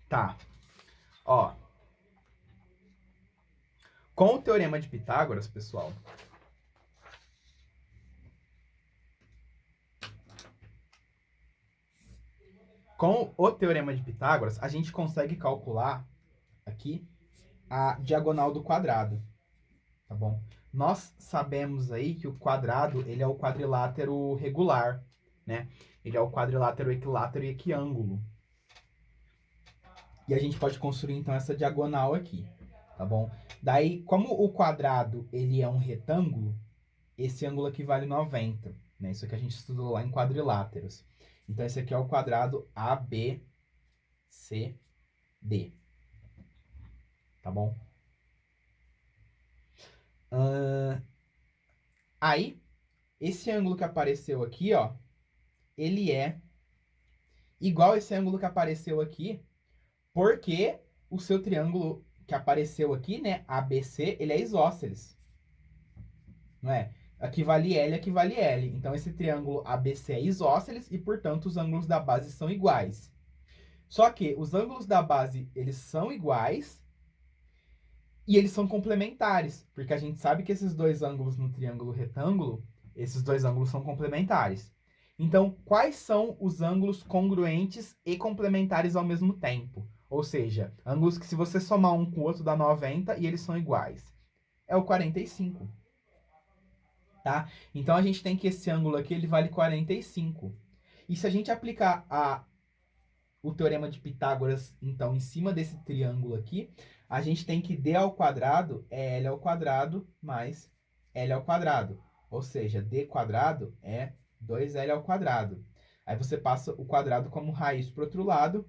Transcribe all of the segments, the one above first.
Tá, ó. Com o Teorema de Pitágoras, pessoal, com o Teorema de Pitágoras, a gente consegue calcular aqui a diagonal do quadrado, tá bom? Nós sabemos aí que o quadrado, ele é o quadrilátero regular, né? Ele é o quadrilátero, equilátero e equiângulo. E a gente pode construir, então, essa diagonal aqui, tá bom? Daí, como o quadrado, ele é um retângulo, esse ângulo aqui vale 90, né? Isso aqui a gente estudou lá em quadriláteros. Então, esse aqui é o quadrado ABCD, tá bom? Aí, esse ângulo que apareceu aqui, ó, ele é igual esse ângulo que apareceu aqui, porque o seu triângulo que apareceu aqui, né, ABC, ele é isósceles, não é? Aqui vale L, aqui vale L. Então, esse triângulo ABC é isósceles e, portanto, os ângulos da base são iguais. Só que os ângulos da base, eles são iguais e eles são complementares, porque a gente sabe que esses dois ângulos no triângulo retângulo, esses dois ângulos são complementares. Então, quais são os ângulos congruentes e complementares ao mesmo tempo? Ou seja, ângulos que se você somar um com o outro dá 90 e eles são iguais. É o 45. Tá? Então, a gente tem que esse ângulo aqui ele vale 45. E se a gente aplicar o teorema de Pitágoras, então, em cima desse triângulo aqui, a gente tem que d ao quadrado é L ao quadrado mais L ao quadrado. Ou seja, d quadrado é 2L ao quadrado. Aí você passa o quadrado como raiz para o outro lado.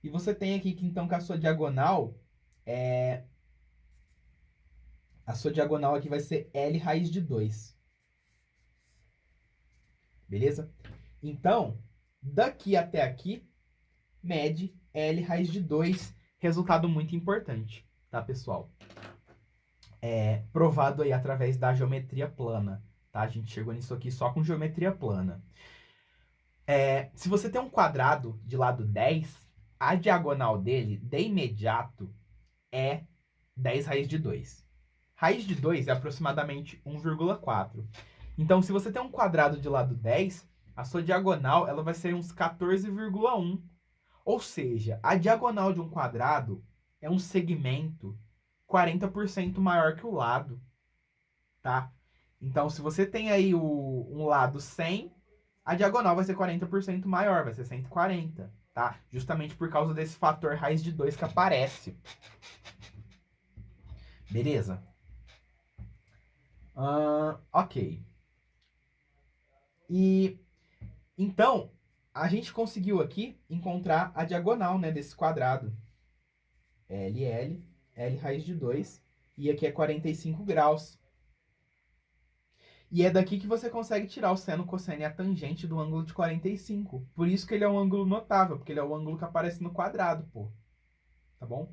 E você tem aqui que, então, que a sua diagonal a sua diagonal aqui vai ser L raiz de 2. Beleza? Então, daqui até aqui, mede L raiz de 2. Resultado muito importante, tá, pessoal? Provado aí através da geometria plana, tá? A gente chegou nisso aqui só com geometria plana. Se você tem um quadrado de lado 10, a diagonal dele, de imediato, é 10 raiz de 2. Raiz de 2 é aproximadamente 1,4. Então, se você tem um quadrado de lado 10, a sua diagonal ela vai ser uns 14,1. Ou seja, a diagonal de um quadrado é um segmento 40% maior que o lado, tá? Então, se você tem aí um lado 100, a diagonal vai ser 40% maior, vai ser 140, tá? Justamente por causa desse fator raiz de 2 que aparece. Beleza? Ok. E então, a gente conseguiu aqui encontrar a diagonal, né, desse quadrado. L raiz de 2, e aqui é 45 graus. E é daqui que você consegue tirar o seno, cosseno e a tangente do ângulo de 45. Por isso que ele é um ângulo notável, porque ele é o ângulo que aparece no quadrado, pô. Tá bom?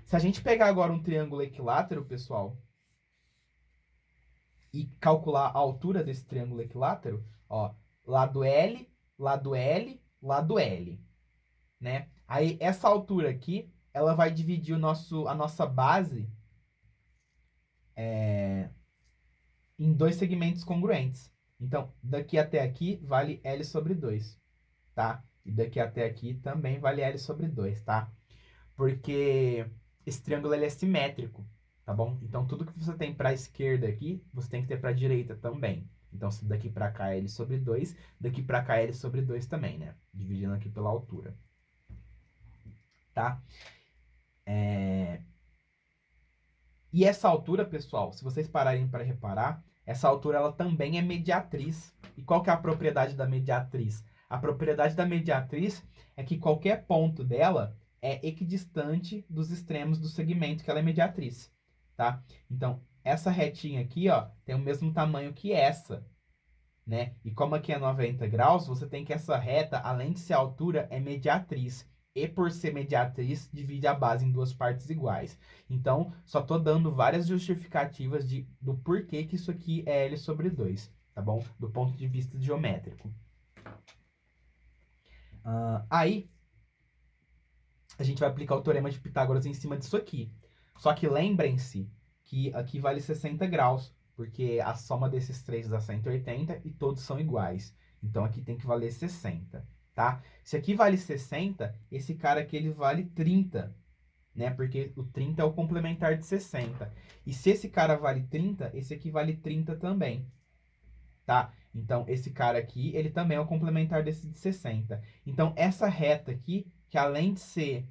Se a gente pegar agora um triângulo equilátero, pessoal, e calcular a altura desse triângulo equilátero, ó, lado L, lado L, lado L, né? Aí essa altura aqui, ela vai dividir a nossa base em dois segmentos congruentes. Então, daqui até aqui vale L sobre 2, tá? E daqui até aqui também vale L sobre 2, tá? Porque esse triângulo ele é simétrico, tá bom? Então, tudo que você tem para a esquerda aqui, você tem que ter para a direita também. Então, se daqui para cá é L sobre 2, daqui para cá é L sobre 2 também, né? Dividindo aqui pela altura. Tá? E essa altura, pessoal, se vocês pararem para reparar, essa altura ela também é mediatriz. E qual que é a propriedade da mediatriz? A propriedade da mediatriz é que qualquer ponto dela é equidistante dos extremos do segmento que ela é mediatriz, tá? Então, essa retinha aqui, ó, tem o mesmo tamanho que essa, né? E como aqui é 90 graus, você tem que essa reta, além de ser altura, é mediatriz. E por ser mediatriz, divide a base em duas partes iguais. Então, só tô dando várias justificativas do porquê que isso aqui é L sobre 2, tá bom? Do ponto de vista geométrico. Aí, a gente vai aplicar o Teorema de Pitágoras em cima disso aqui. Só que lembrem-se que aqui vale 60 graus, porque a soma desses três dá 180 e todos são iguais. Então aqui tem que valer 60, tá? Se aqui vale 60, esse cara aqui ele vale 30, né? Porque o 30 é o complementar de 60. E se esse cara vale 30, esse aqui vale 30 também, tá? Então esse cara aqui, ele também é o complementar desse de 60. Então essa reta aqui, que além de ser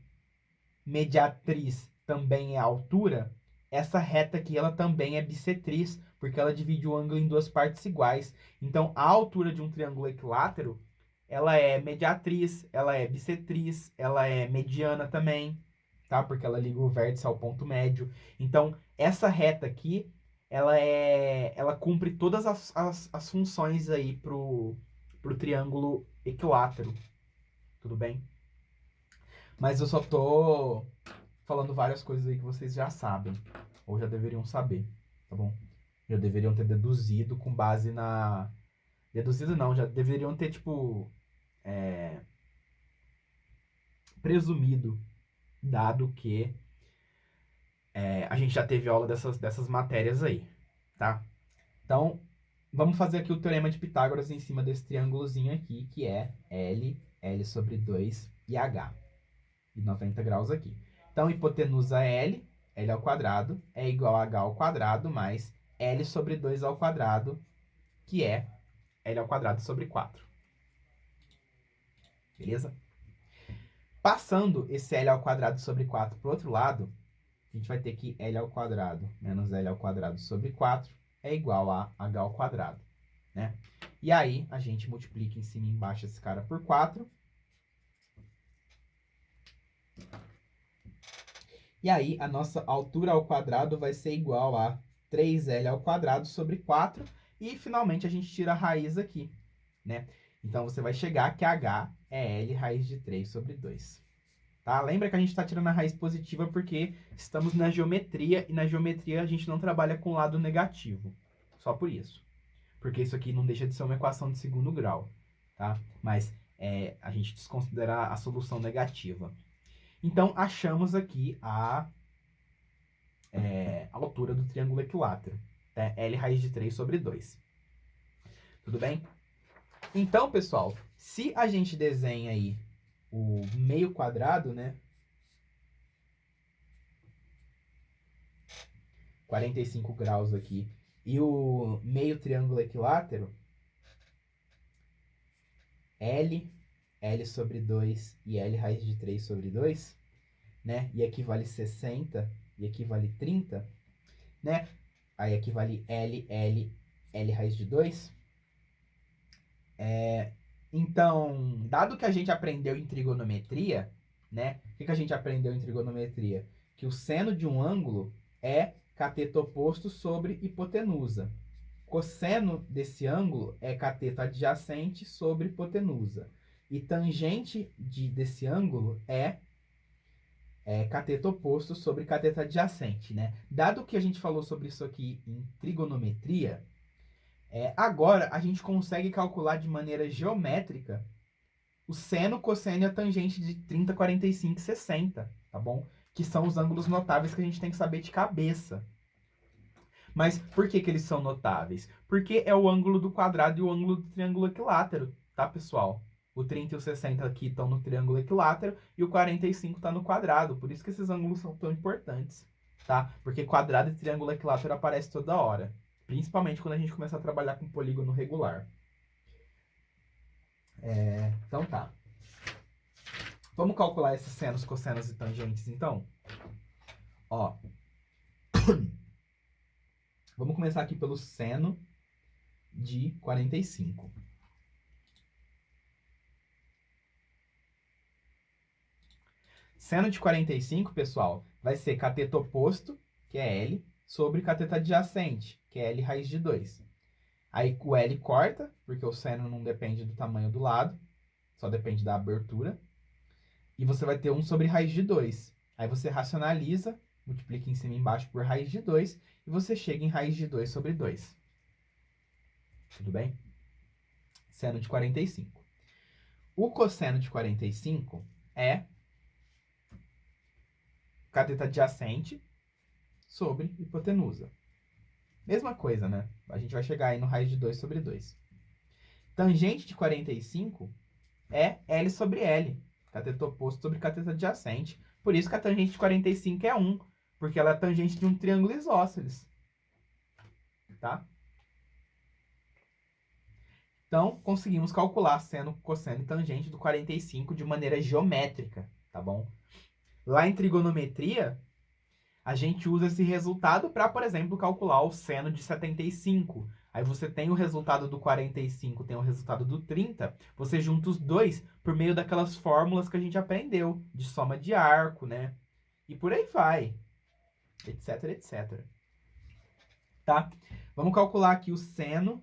mediatriz também é a altura, essa reta aqui ela também é bissetriz, porque ela divide o ângulo em duas partes iguais. Então a altura de um triângulo equilátero, ela é mediatriz, ela é bissetriz, ela é mediana também, tá? Porque ela liga o vértice ao ponto médio. Então essa reta aqui, ela cumpre todas as funções aí pro triângulo equilátero, tudo bem? Mas eu só tô falando várias coisas aí que vocês já sabem, ou já deveriam saber, tá bom? Já deveriam ter deduzido com base na... Deduzido não, já deveriam ter, tipo, presumido, dado que a gente já teve aula dessas matérias aí, tá? Então, vamos fazer aqui o Teorema de Pitágoras em cima desse triângulozinho aqui, que é L sobre 2 e H. E 90 graus aqui. Então, hipotenusa L ao quadrado, é igual a H ao quadrado mais L sobre 2 ao quadrado, que é L ao quadrado sobre 4. Beleza? Passando esse L ao quadrado sobre 4 para o outro lado, a gente vai ter que L ao quadrado menos L ao quadrado sobre 4 é igual a H ao quadrado, né? E aí, a gente multiplica em cima e embaixo esse cara por 4. E aí, a nossa altura ao quadrado vai ser igual a 3L ao quadrado sobre 4. E, finalmente, a gente tira a raiz aqui, né? Então, você vai chegar que H é L raiz de 3 sobre 2. Tá? Lembra que a gente está tirando a raiz positiva porque estamos na geometria. E na geometria a gente não trabalha com lado negativo. Só por isso. Porque isso aqui não deixa de ser uma equação de segundo grau. Tá? Mas a gente desconsidera a solução negativa. Então, achamos aqui a altura do triângulo equilátero. Né? L raiz de 3 sobre 2. Tudo bem? Então, pessoal, se a gente desenha aí o meio quadrado, né? 45 graus aqui. E o meio triângulo equilátero, L sobre 2 e L raiz de 3 sobre 2, né? E aqui vale 60 e aqui vale 30, né? Aí aqui vale L raiz de 2. Então, dado que a gente aprendeu em trigonometria, né? O que a gente aprendeu em trigonometria? Que o seno de um ângulo é cateto oposto sobre hipotenusa. Cosseno desse ângulo é cateto adjacente sobre hipotenusa. E tangente desse ângulo é cateto oposto sobre cateto adjacente, né? Dado que a gente falou sobre isso aqui em trigonometria, agora a gente consegue calcular de maneira geométrica o seno, cosseno e a tangente de 30, 45 e 60, tá bom? Que são os ângulos notáveis que a gente tem que saber de cabeça. Mas por que eles são notáveis? Porque é o ângulo do quadrado e o ângulo do triângulo equilátero, tá, pessoal? O 30 e o 60 aqui estão no triângulo equilátero e o 45 está no quadrado. Por isso que esses ângulos são tão importantes, tá? Porque quadrado e triângulo equilátero aparecem toda hora. Principalmente quando a gente começa a trabalhar com polígono regular. Então tá. Vamos calcular esses senos, cossenos e tangentes, então? Ó. Vamos começar aqui pelo seno de 45. Seno de 45, pessoal, vai ser cateto oposto, que é L, sobre cateto adjacente, que é L raiz de 2. Aí o L corta, porque o seno não depende do tamanho do lado, só depende da abertura. E você vai ter 1 sobre raiz de 2. Aí você racionaliza, multiplica em cima e embaixo por raiz de 2, e você chega em raiz de 2 sobre 2. Tudo bem? Seno de 45. O cosseno de 45 é cateto adjacente sobre hipotenusa. Mesma coisa, né? A gente vai chegar aí no raiz de 2 sobre 2. Tangente de 45 é L sobre L, cateto oposto sobre cateto adjacente. Por isso que a tangente de 45 é 1, porque ela é tangente de um triângulo isósceles. Tá? Então, conseguimos calcular seno, cosseno e tangente do 45 de maneira geométrica, tá bom? Lá em trigonometria, a gente usa esse resultado para, por exemplo, calcular o seno de 75. Aí você tem o resultado do 45, tem o resultado do 30, você junta os dois por meio daquelas fórmulas que a gente aprendeu, de soma de arco, né? E por aí vai, etc, etc. Tá? Vamos calcular aqui o seno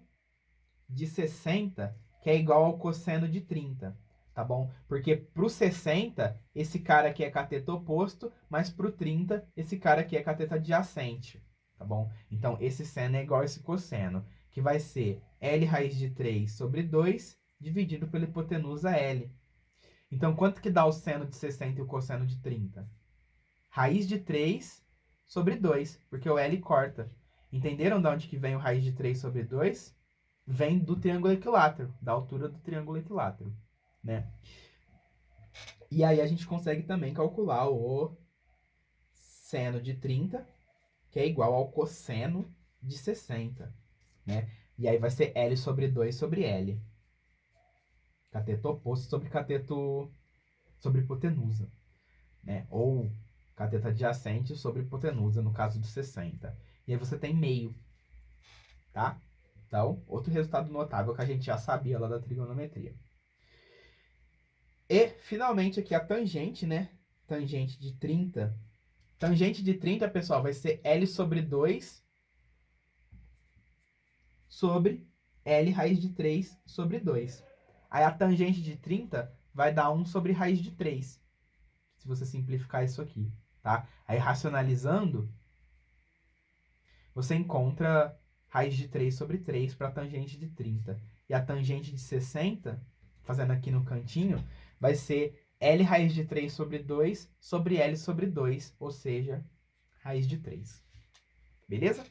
de 60, que é igual ao cosseno de 30, tá bom? Porque pro 60, esse cara aqui é cateto oposto, mas pro 30, esse cara aqui é cateto adjacente, tá bom? Então, esse seno é igual a esse cosseno, que vai ser L raiz de 3 sobre 2, dividido pela hipotenusa L. Então, quanto que dá o seno de 60 e o cosseno de 30? Raiz de 3 sobre 2, porque o L corta. Entenderam de onde que vem o raiz de 3 sobre 2? Vem do triângulo equilátero, da altura do triângulo equilátero, né? E aí a gente consegue também calcular o seno de 30, que é igual ao cosseno de 60, né? E aí vai ser L sobre 2 sobre L. Cateto oposto sobre cateto sobre hipotenusa, né? Ou cateto adjacente sobre hipotenusa, no caso do 60. E aí você tem meio, tá? Então, outro resultado notável que a gente já sabia lá da trigonometria. E, finalmente, aqui a tangente, né? Tangente de 30. Tangente de 30, pessoal, vai ser L sobre 2 sobre L raiz de 3 sobre 2. Aí a tangente de 30 vai dar 1 sobre raiz de 3. Se você simplificar isso aqui, tá? Aí, racionalizando, você encontra raiz de 3 sobre 3 para a tangente de 30. E a tangente de 60, fazendo aqui no cantinho, vai ser L raiz de 3 sobre 2 sobre L sobre 2, ou seja, raiz de 3. Beleza?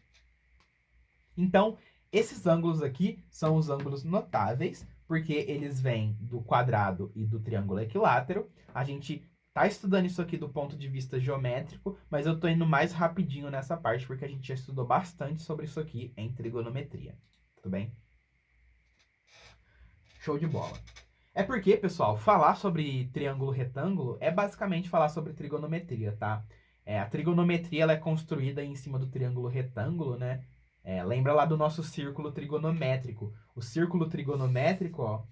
Então, esses ângulos aqui são os ângulos notáveis, porque eles vêm do quadrado e do triângulo equilátero. A gente tá estudando isso aqui do ponto de vista geométrico, mas eu tô indo mais rapidinho nessa parte, porque a gente já estudou bastante sobre isso aqui em trigonometria. Tudo bem? Show de bola. É porque, pessoal, falar sobre triângulo retângulo é basicamente falar sobre trigonometria, tá? A trigonometria ela é construída em cima do triângulo retângulo, né? Lembra lá do nosso círculo trigonométrico. O círculo trigonométrico, ó,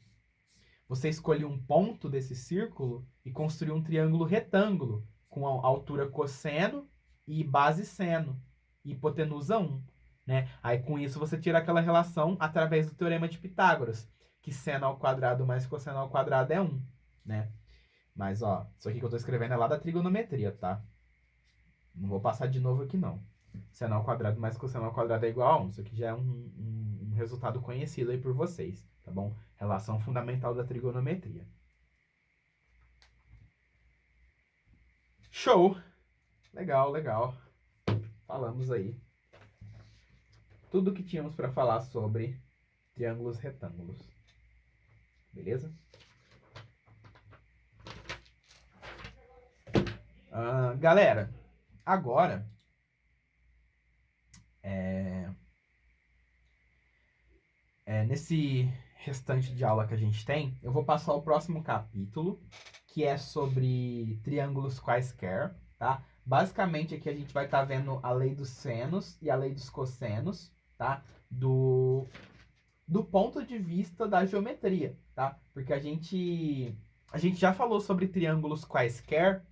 você escolhe um ponto desse círculo e construir um triângulo retângulo com a altura cosseno e base seno, e hipotenusa 1, né? Aí com isso você tira aquela relação através do teorema de Pitágoras, que seno ao quadrado mais cosseno ao quadrado é 1, né? Mas ó, isso aqui que eu tô escrevendo é lá da trigonometria, tá? Não vou passar de novo aqui não. Seno ao quadrado mais cosseno ao quadrado é igual a 1. Isso aqui já é um resultado conhecido aí por vocês, tá bom? Relação fundamental da trigonometria. Show! Legal, legal. Falamos aí tudo que tínhamos para falar sobre triângulos retângulos. Beleza? Galera, agora nesse restante de aula que a gente tem, eu vou passar o próximo capítulo, que é sobre triângulos quaisquer, tá? Basicamente aqui a gente vai estar vendo a lei dos senos e a lei dos cossenos, tá? Do ponto de vista da geometria, tá? Porque a gente já falou sobre triângulos quaisquer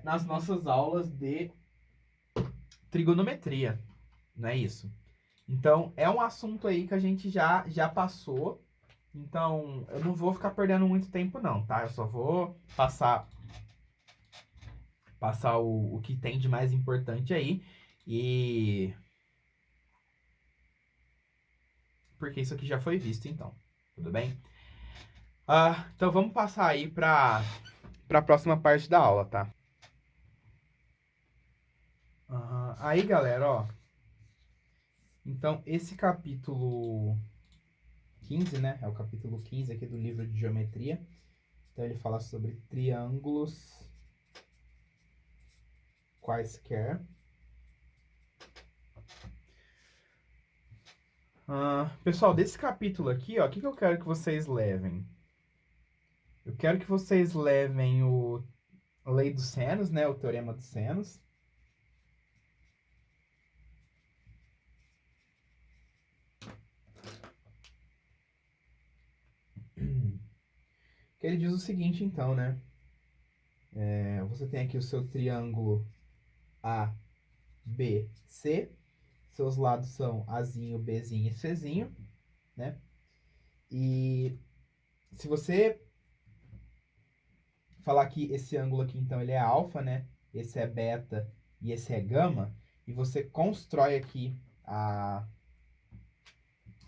nas nossas aulas de trigonometria, não é isso? Então, é um assunto aí que a gente já passou. Então, eu não vou ficar perdendo muito tempo não, tá? Eu só vou passar o que tem de mais importante aí. E... porque isso aqui já foi visto, então. Tudo bem? Então, vamos passar aí para para a próxima parte da aula, tá? Aí, galera, ó. Então, esse capítulo 15, né? É o capítulo 15 aqui do livro de geometria. Então, ele fala sobre triângulos quaisquer. Pessoal, desse capítulo aqui, ó, o que eu quero que vocês levem? Eu quero que vocês levem a lei dos senos, né? O teorema dos senos. Que ele diz o seguinte, então, né? Você tem aqui o seu triângulo A, B, C. Seus lados são Azinho, Bzinho e Czinho, né? E se você falar que esse ângulo aqui, então, ele é alfa, né? Esse é beta e esse é gama. E você constrói aqui a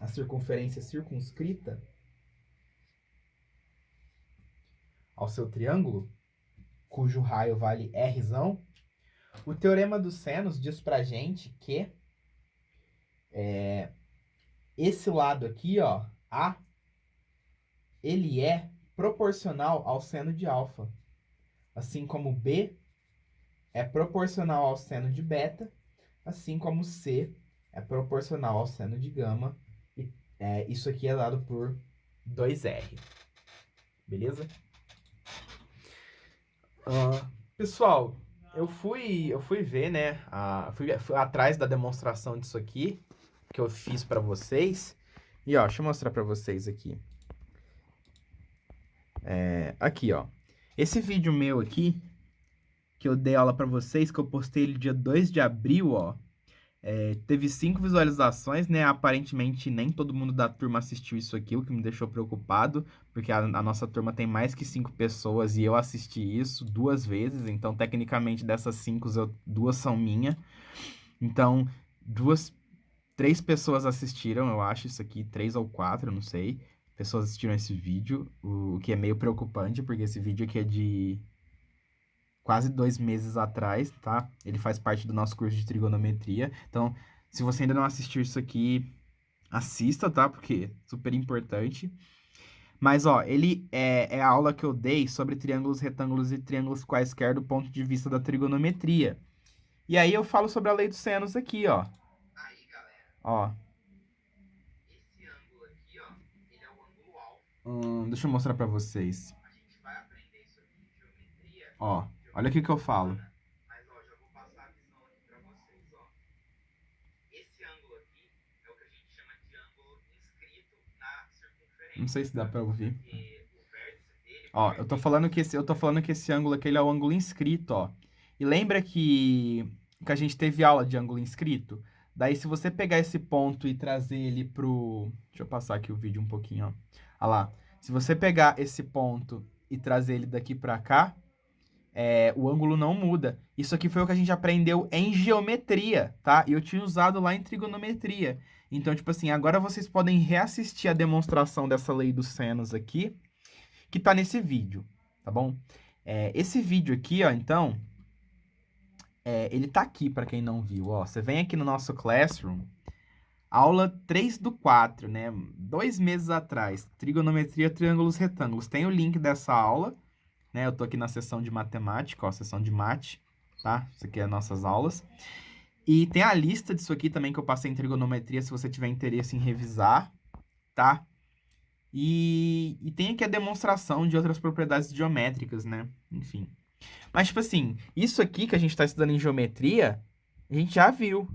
circunferência circunscrita ao seu triângulo, cujo raio vale Rzão. O teorema dos senos diz pra gente que esse lado aqui, ó, A, ele é proporcional ao seno de alfa. Assim como B é proporcional ao seno de beta, assim como C é proporcional ao seno de gama. E isso aqui é dado por 2R. Beleza? Pessoal, eu fui ver, né? Fui atrás da demonstração disso aqui que eu fiz para vocês. E ó, deixa eu mostrar para vocês aqui. Aqui, ó. Esse vídeo meu aqui, que eu dei aula para vocês, que eu postei ele dia 2 de abril, ó. Teve 5 visualizações, né? Aparentemente nem todo mundo da turma assistiu isso aqui, o que me deixou preocupado, porque a nossa turma tem mais que 5 pessoas e eu assisti isso 2 vezes, então tecnicamente dessas 5, 2 são minha. Então, 3 pessoas assistiram, eu acho, isso aqui, 3 ou 4, não sei. Pessoas assistiram esse vídeo, o que é meio preocupante, porque esse vídeo aqui é de quase 2 meses atrás, tá? Ele faz parte do nosso curso de trigonometria. Então, se você ainda não assistiu isso aqui, assista, tá? Porque é super importante. Mas, ó, ele é a aula que eu dei sobre triângulos, retângulos e triângulos quaisquer do ponto de vista da trigonometria. E aí eu falo sobre a lei dos senos aqui, ó. Aí, galera. Ó. Esse ângulo aqui, ó, ele é o ângulo alfa. Deixa eu mostrar pra vocês. A gente vai aprender isso aqui em geometria. Ó. Olha aqui que eu falo. Mas, ó, já vou passar a visão aqui pra vocês, ó. Esse ângulo aqui é o que a gente chama de ângulo inscrito na circunferência. Não sei se dá pra ouvir. Porque o vértice dele... Ó, eu tô falando que esse ângulo aqui ele é o ângulo inscrito, ó. E lembra que a gente teve aula de ângulo inscrito? Daí, se você pegar esse ponto e trazer ele pro... Deixa eu passar aqui o vídeo um pouquinho, ó. Olha lá. Se você pegar esse ponto e trazer ele daqui pra cá, o ângulo não muda. Isso aqui foi o que a gente aprendeu em geometria, tá? E eu tinha usado lá em trigonometria. Então, tipo assim, agora vocês podem reassistir a demonstração dessa lei dos senos aqui, que tá nesse vídeo, tá bom? Esse vídeo aqui, ó, então, ele tá aqui para quem não viu, ó. Você vem aqui no nosso Classroom, aula 3 do 4, né? 2 meses atrás, trigonometria, triângulos, retângulos. Tem o link dessa aula, né? Eu tô aqui na seção de matemática, ó, seção de mate, tá? Isso aqui é nossas aulas. E tem a lista disso aqui também que eu passei em trigonometria, se você tiver interesse em revisar, tá? E tem aqui a demonstração de outras propriedades geométricas, né? Enfim. Mas, tipo assim, isso aqui que a gente tá estudando em geometria, a gente já viu,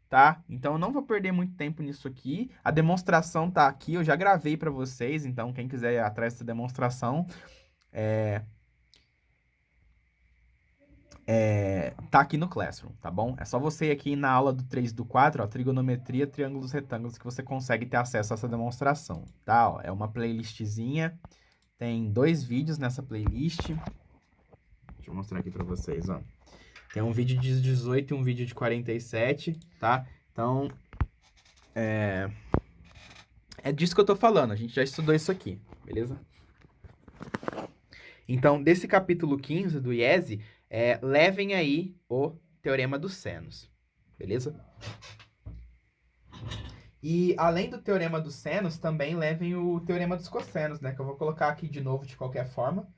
tá? Então, eu não vou perder muito tempo nisso aqui. A demonstração tá aqui, eu já gravei para vocês, então quem quiser ir atrás dessa demonstração, tá aqui no Classroom, tá bom? É só você ir aqui na aula do 3 do 4, ó, trigonometria, triângulos, retângulos, que você consegue ter acesso a essa demonstração, tá? Ó, é uma playlistzinha, tem 2 vídeos nessa playlist. Deixa eu mostrar aqui pra vocês, ó. Tem um vídeo de 18 e um vídeo de 47, tá? Então, é disso que eu tô falando, a gente já estudou isso aqui, beleza? Então, desse capítulo 15 do IESE, levem aí o teorema dos senos, beleza? E além do teorema dos senos, também levem o teorema dos cossenos, né? Que eu vou colocar aqui de novo de qualquer forma.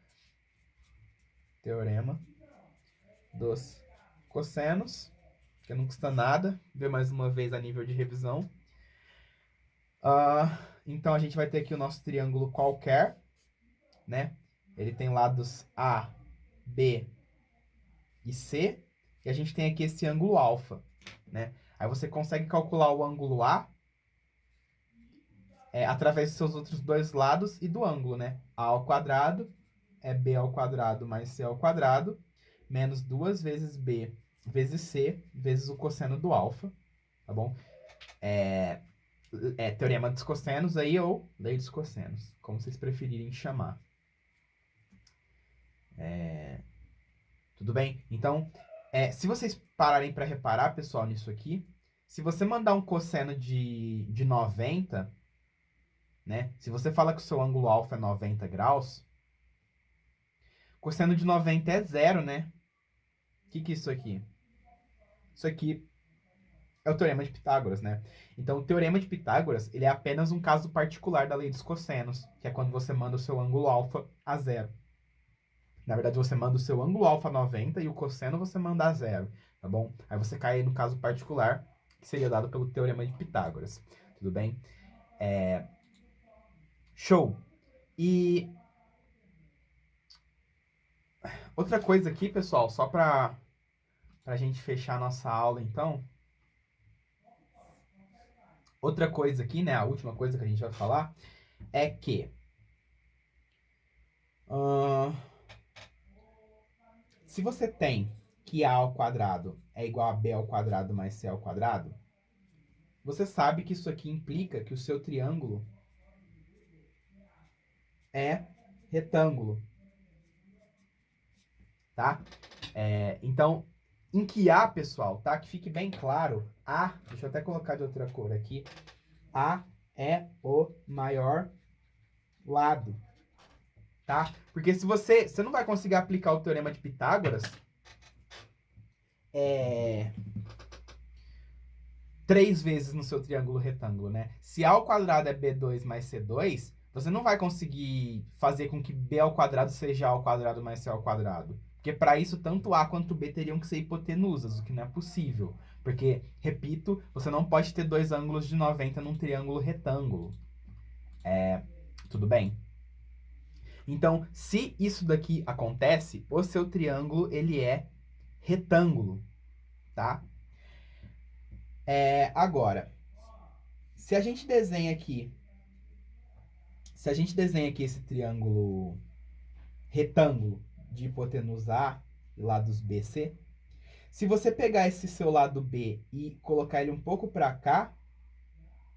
Teorema dos cossenos, que não custa nada, ver mais uma vez a nível de revisão. Então a gente vai ter aqui o nosso triângulo qualquer, né? Ele tem lados A, B e C, e a gente tem aqui esse ângulo alfa, né? Aí você consegue calcular o ângulo A através dos seus outros dois lados e do ângulo, né? A ao quadrado é B ao quadrado mais C ao quadrado, menos 2 vezes B vezes C, vezes o cosseno do alfa, tá bom? Teorema dos cossenos aí, ou lei dos cossenos, como vocês preferirem chamar. Tudo bem? Então, se vocês pararem para reparar, pessoal, nisso aqui, se você mandar um cosseno de 90, né? Se você fala que o seu ângulo alfa é 90 graus, cosseno de 90 é zero, né? O que é isso aqui? Isso aqui é o teorema de Pitágoras, né? Então, o teorema de Pitágoras, ele é apenas um caso particular da lei dos cossenos, que é quando você manda o seu ângulo alfa a zero. Na verdade, você manda o seu ângulo alfa a 90 e o cosseno você manda a zero, tá bom? Aí você cai aí no caso particular, que seria dado pelo teorema de Pitágoras. Tudo bem? Show! E outra coisa aqui, pessoal, só pra gente fechar nossa aula, então. Outra coisa aqui, né? A última coisa que a gente vai falar é que se você tem que A ao quadrado é igual a B ao quadrado mais C ao quadrado, você sabe que isso aqui implica que o seu triângulo é retângulo, tá? Então, em que A, pessoal, tá? Que fique bem claro, A, deixa eu até colocar de outra cor aqui, A é o maior lado, tá? Porque se você não vai conseguir aplicar o teorema de Pitágoras 3 vezes no seu triângulo retângulo, né? Se A ao quadrado é B2 mais C2, você não vai conseguir fazer com que B ao quadrado seja A ao quadrado mais C ao quadrado. Porque para isso, tanto A quanto B teriam que ser hipotenusas, o que não é possível. Porque, repito, você não pode ter dois ângulos de 90 num triângulo retângulo. Tudo bem? Então, se isso daqui acontece, o seu triângulo, ele é retângulo, tá? Agora, se a gente desenha aqui esse triângulo retângulo de hipotenusa A e lados BC, se você pegar esse seu lado B e colocar ele um pouco para cá,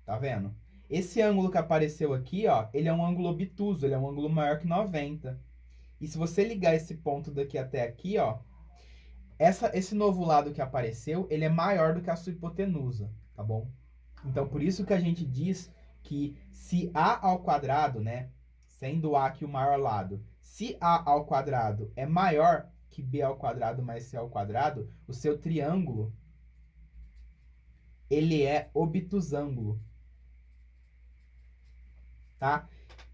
tá vendo? Esse ângulo que apareceu aqui, ó, ele é um ângulo obtuso, ele é um ângulo maior que 90. E se você ligar esse ponto daqui até aqui, ó, esse novo lado que apareceu, ele é maior do que a sua hipotenusa, tá bom? Então, por isso que a gente diz que se A ao quadrado, né, sendo A aqui o maior lado, se A ao quadrado é maior que B ao quadrado mais C ao quadrado, o seu triângulo, ele é obtusângulo, tá?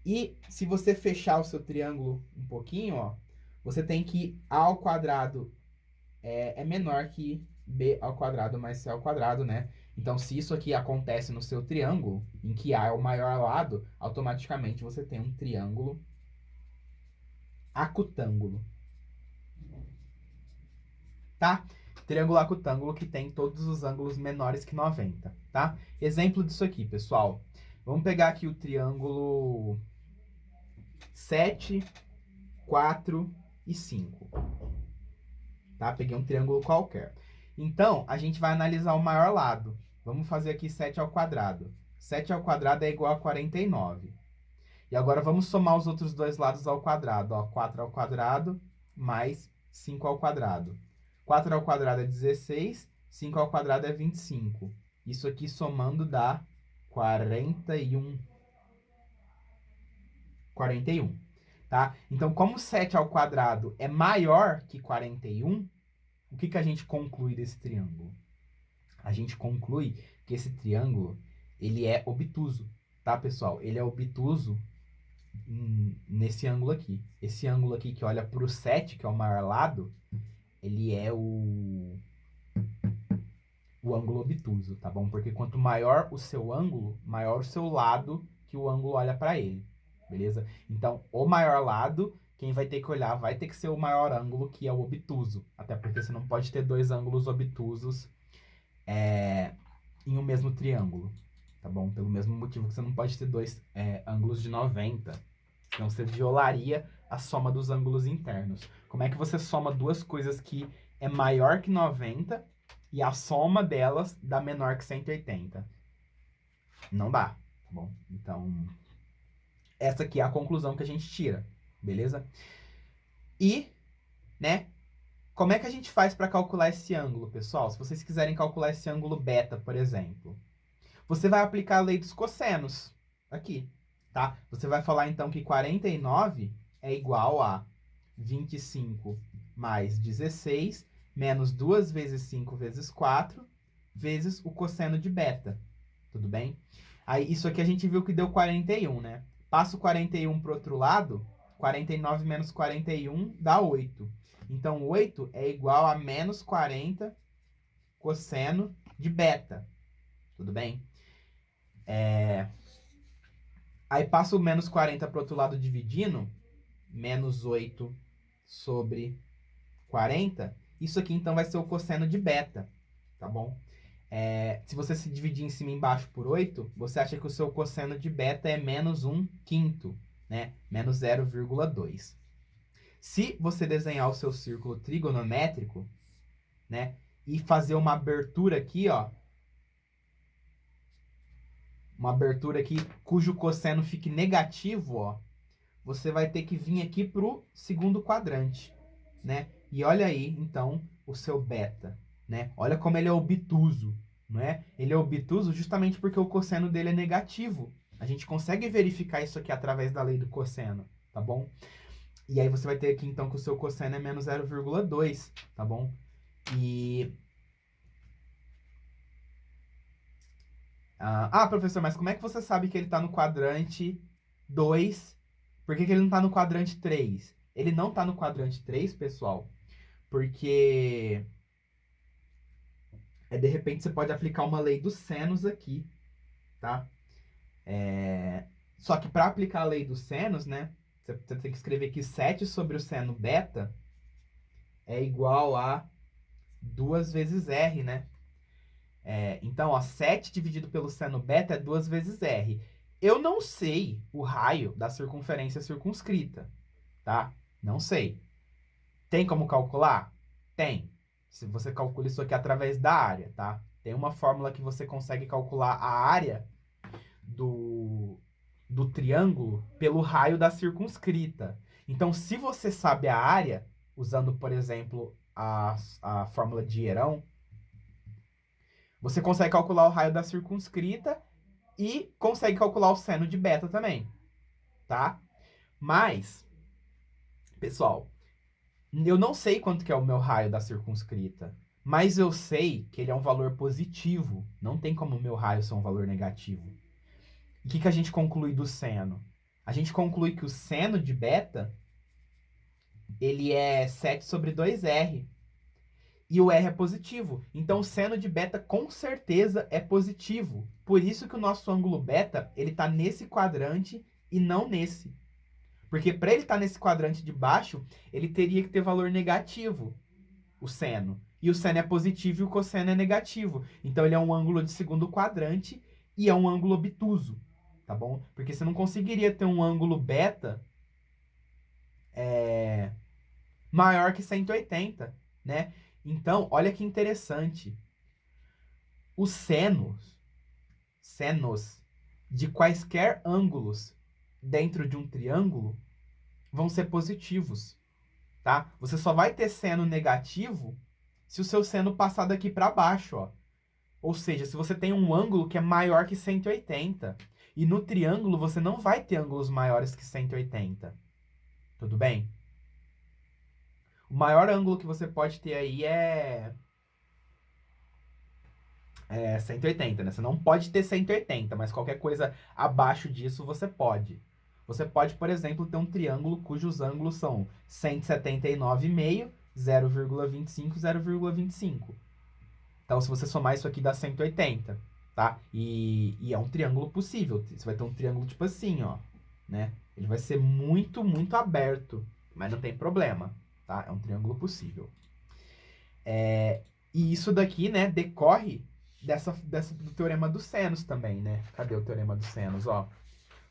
E se você fechar o seu triângulo um pouquinho, ó, você tem que A ao quadrado é menor que B ao quadrado mais C ao quadrado, né? Então, se isso aqui acontece no seu triângulo, em que A é o maior lado, automaticamente você tem um triângulo acutângulo. Tá? Triângulo acutângulo que tem todos os ângulos menores que 90, tá? Exemplo disso aqui, pessoal. Vamos pegar aqui o triângulo 7, 4 e 5. Tá? Peguei um triângulo qualquer. Então, a gente vai analisar o maior lado. Vamos fazer aqui 7 ao quadrado. 7 ao quadrado é igual a 49. E agora vamos somar os outros dois lados ao quadrado. Ó, 4 ao quadrado mais 5 ao quadrado. 4 ao quadrado é 16, 5 ao quadrado é 25. Isso aqui somando dá 41. 41. tá? Então, como 7 ao quadrado é maior que 41, o que a gente conclui desse triângulo? A gente conclui que esse triângulo, ele é obtuso, tá, pessoal? Ele é obtuso nesse ângulo aqui. Esse ângulo aqui que olha para o 7, que é o maior lado, ele é o ângulo obtuso, tá bom? Porque quanto maior o seu ângulo, maior o seu lado que o ângulo olha para ele, beleza? Então, o maior lado, quem vai ter que olhar vai ter que ser o maior ângulo, que é o obtuso. Até porque você não pode ter dois ângulos obtusos em um mesmo triângulo, tá bom? Pelo mesmo motivo que você não pode ter dois ângulos de 90. Então, você violaria a soma dos ângulos internos. Como é que você soma duas coisas que é maior que 90 e a soma delas dá menor que 180? Não dá, tá bom? Então, essa aqui é a conclusão que a gente tira, beleza? E, né, como é que a gente faz para calcular esse ângulo, pessoal? Se vocês quiserem calcular esse ângulo beta, por exemplo, você vai aplicar a lei dos cossenos aqui, tá? Você vai falar, então, que 49 é igual a 25 mais 16 menos 2 vezes 5 vezes 4 vezes o cosseno de beta. Tudo bem? Aí, isso aqui a gente viu que deu 41, né? Passa o 41 para o outro lado, 49 menos 41 dá 8. Então, 8 é igual a menos 40 cosseno de beta. Tudo bem? Aí passa o menos 40 para o outro lado dividindo, menos 8 sobre 40. Isso aqui, então, vai ser o cosseno de beta, tá bom? Se você se dividir em cima e embaixo por 8, você acha que o seu cosseno de beta é menos 1/5, né? Menos 0,2. Se você desenhar o seu círculo trigonométrico, né? E fazer uma abertura aqui, ó. Uma abertura aqui cujo cosseno fique negativo, ó. Você vai ter que vir aqui pro segundo quadrante, né? E olha aí, então, o seu beta, né? Olha como ele é obtuso, não é? Ele é obtuso justamente porque o cosseno dele é negativo. A gente consegue verificar isso aqui através da lei do cosseno, tá bom? E aí você vai ter aqui, então, que o seu cosseno é menos 0,2, tá bom? E... professor, mas como é que você sabe que ele está no quadrante 2? Por que ele não está no quadrante 3? Ele não está no quadrante 3, pessoal, porque de repente você pode aplicar uma lei dos senos aqui, tá? Só que para aplicar a lei dos senos, né? Você tem que escrever que 7 sobre o seno beta é igual a 2 vezes R, né? Então, ó, 7 dividido pelo seno beta é 2 vezes R. Eu não sei o raio da circunferência circunscrita, tá? Não sei. Tem como calcular? Tem. Se você calcula isso aqui através da área, tá? Tem uma fórmula que você consegue calcular a área do triângulo pelo raio da circunscrita. Então, se você sabe a área, usando, por exemplo, a fórmula de Herão, você consegue calcular o raio da circunscrita e consegue calcular o seno de beta também, tá? Mas, pessoal, eu não sei quanto que é o meu raio da circunscrita, mas eu sei que ele é um valor positivo. Não tem como o meu raio ser um valor negativo. E o que a gente conclui do seno? A gente conclui que o seno de beta, ele é 7 sobre 2R. E o R é positivo. Então, o seno de beta com certeza é positivo. Por isso que o nosso ângulo beta, ele está nesse quadrante e não nesse. Porque para ele estar nesse quadrante de baixo, ele teria que ter valor negativo, o seno. E o seno é positivo e o cosseno é negativo. Então, ele é um ângulo de segundo quadrante e é um ângulo obtuso, tá bom? Porque você não conseguiria ter um ângulo beta maior que 180, né? Então, olha que interessante. Os senos de quaisquer ângulos dentro de um triângulo vão ser positivos, tá? Você só vai ter seno negativo se o seu seno passar daqui para baixo, ó. Ou seja, se você tem um ângulo que é maior que 180. E no triângulo você não vai ter ângulos maiores que 180. Tudo bem? O maior ângulo que você pode ter aí é 180, né? Você não pode ter 180, mas qualquer coisa abaixo disso você pode. Você pode, por exemplo, ter um triângulo cujos ângulos são 179,5, 0,25, 0,25. Então, se você somar isso aqui, dá 180, tá? E é um triângulo possível. Você vai ter um triângulo tipo assim, ó, né? Ele vai ser muito, muito aberto, mas não tem problema, tá? É um triângulo possível. E isso daqui, né, decorre do teorema dos senos também, né? Cadê o teorema dos senos, ó?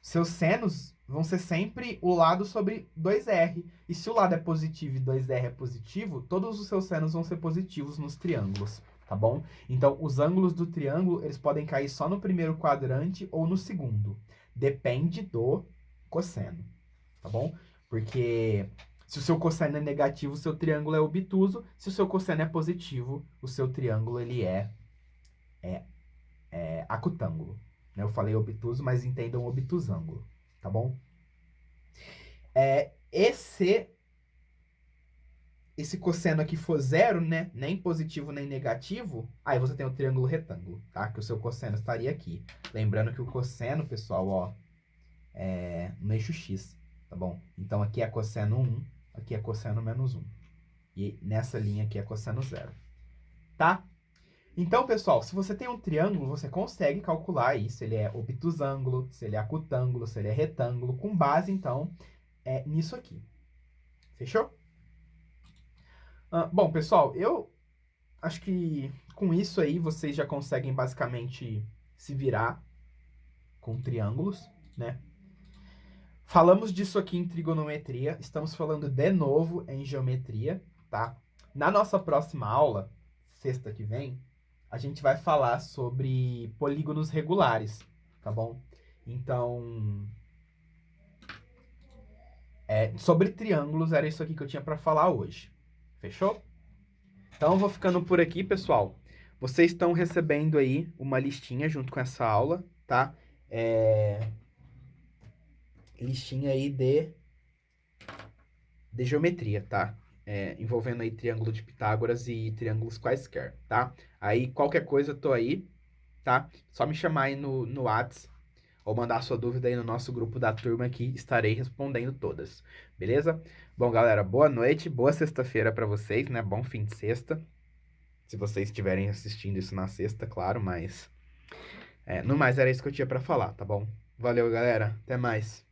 Seus senos vão ser sempre o lado sobre 2R. E se o lado é positivo e 2R é positivo, todos os seus senos vão ser positivos nos triângulos, tá bom? Então, os ângulos do triângulo, eles podem cair só no primeiro quadrante ou no segundo. Depende do cosseno, tá bom? Porque se o seu cosseno é negativo, o seu triângulo é obtuso. Se o seu cosseno é positivo, o seu triângulo ele é acutângulo. Eu falei obtuso, mas entendam obtusângulo, tá bom? Esse cosseno aqui for zero, né? Nem positivo nem negativo, aí você tem o triângulo retângulo, tá? Que o seu cosseno estaria aqui. Lembrando que o cosseno, pessoal, ó, é no eixo x, tá bom? Então aqui é cosseno 1, aqui é cosseno menos 1. E nessa linha aqui é cosseno zero, tá? Então, pessoal, se você tem um triângulo, você consegue calcular aí se ele é obtusângulo, se ele é acutângulo, se ele é retângulo, com base, então, nisso aqui. Fechou? Bom, pessoal, eu acho que com isso aí vocês já conseguem basicamente se virar com triângulos, né? Falamos disso aqui em trigonometria, estamos falando de novo em geometria, tá? Na nossa próxima aula, sexta que vem, a gente vai falar sobre polígonos regulares, tá bom? Então, sobre triângulos, era isso aqui que eu tinha para falar hoje. Fechou? Então, eu vou ficando por aqui, pessoal. Vocês estão recebendo aí uma listinha junto com essa aula, tá? Listinha aí de geometria, tá? Envolvendo aí triângulo de Pitágoras e triângulos quaisquer, tá? Aí, qualquer coisa, eu tô aí, tá? Só me chamar aí no Whats ou mandar sua dúvida aí no nosso grupo da turma que estarei respondendo todas, beleza? Bom, galera, boa noite, boa sexta-feira para vocês, né? Bom fim de sexta. Se vocês estiverem assistindo isso na sexta, claro, mas no mais era isso que eu tinha para falar, tá bom? Valeu, galera. Até mais.